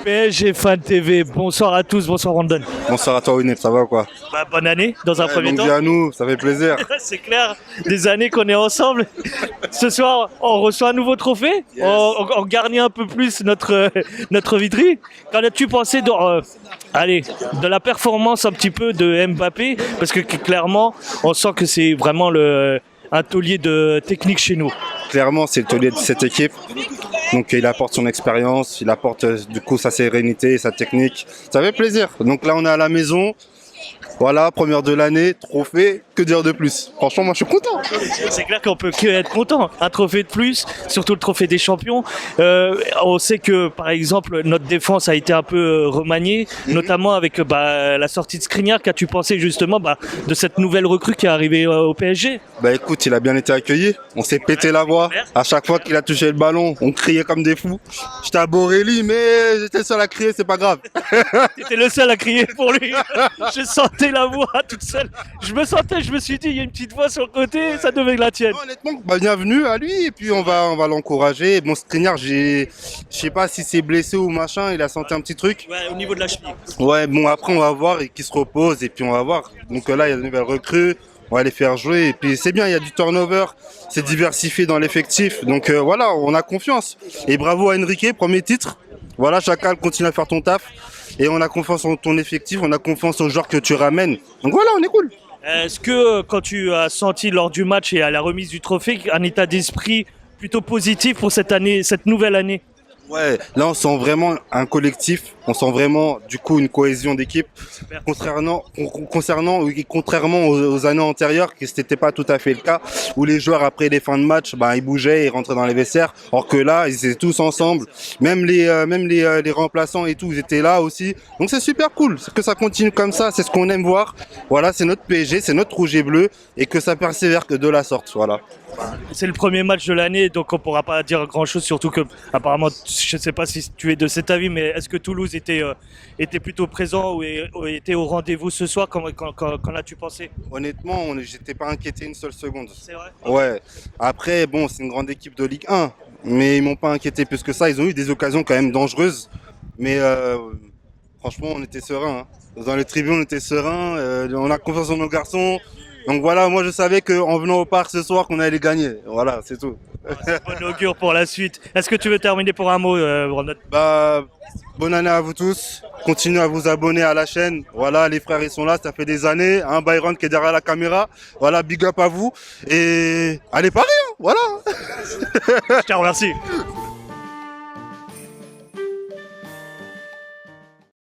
PSG Fan TV, bonsoir à tous, bonsoir Randon. Bonsoir à toi Winnet, ça va ou quoi? Bonne année dans un premier temps. Longue vie à nous, ça fait plaisir. C'est clair, des années qu'on est ensemble. Ce soir, on reçoit un nouveau trophée. Yes. On garnit un peu plus notre vitrine. Qu'en as-tu pensé de la performance un petit peu de Mbappé? Parce que clairement, on sent que c'est vraiment un taulier de technique chez nous. Clairement, c'est le taulier de cette équipe. Donc il apporte son expérience, il apporte du coup sa sérénité, sa technique. Ça fait plaisir. Donc là, on est à la maison. Voilà, première de l'année, trophée, que dire de plus? Franchement, moi je suis content. C'est clair qu'on peut que être content. Un trophée de plus, surtout le trophée des champions. On sait que, par exemple, notre défense a été un peu remaniée, notamment avec la sortie de Skriniar. Qu'as-tu pensé justement de cette nouvelle recrue qui est arrivée au PSG? Bah écoute, il a bien été accueilli. On s'est pété la voix. À chaque fois qu'il a touché le ballon, on criait comme des fous. J'étais à Borély, mais j'étais seul à crier, c'est pas grave. T'étais le seul à crier pour lui. Je sentais la voix toute seule. Je me suis dit, il y a une petite voix sur le côté, ça devait être la tienne. Non, honnêtement, bienvenue à lui et puis on va l'encourager. Bon, Skriniar, je sais pas si c'est blessé ou machin, il a senti un petit truc. Ouais, au niveau de la cheville. Ouais, bon après on va voir et qu'il se repose et puis on va voir. Donc là, il y a de nouvelles recrues, on va les faire jouer et puis c'est bien, il y a du turnover, c'est diversifié dans l'effectif. Donc voilà, on a confiance. Et bravo à Enrique, premier titre. Voilà, Chacal, continue à faire ton taf. Et on a confiance en ton effectif, on a confiance aux joueurs que tu ramènes. Donc voilà, on est cool. Est-ce que quand tu as senti lors du match et à la remise du trophée un état d'esprit plutôt positif pour cette année, cette nouvelle année? Ouais, là on sent vraiment un collectif, on sent vraiment du coup une cohésion d'équipe. Contrairement aux années antérieures, que c'était pas tout à fait le cas, où les joueurs après les fins de match, ils bougeaient, ils rentraient dans les vestiaires, or que là ils étaient tous ensemble, même les remplaçants et tout, ils étaient là aussi. Donc c'est super cool, que ça continue comme ça, c'est ce qu'on aime voir. Voilà, c'est notre PSG, c'est notre rouge et bleu, et que ça persévère que de la sorte, voilà. C'est le premier match de l'année, donc on pourra pas dire grand-chose, surtout que apparemment, je ne sais pas si tu es de cet avis, mais est-ce que Toulouse était plutôt présent ou était au rendez-vous ce soir? Qu'en as-tu pensé? Honnêtement, j'étais pas inquiété une seule seconde. C'est vrai? Ouais. Après, bon, c'est une grande équipe de Ligue 1, mais ils m'ont pas inquiété plus que ça. Ils ont eu des occasions quand même dangereuses, mais franchement, on était serein. Dans les tribunes, on était serein. On a confiance en nos garçons. Donc voilà, moi je savais qu'en venant au parc ce soir qu'on allait gagner. Voilà, c'est tout. Bon augure pour la suite. Est-ce que tu veux terminer pour un mot, Brandon? Bonne année à vous tous. Continuez à vous abonner à la chaîne. Voilà, les frères ils sont là, ça fait des années. Byron qui est derrière la caméra. Voilà, big up à vous. Et allez Paris, hein, voilà. Je te remercie.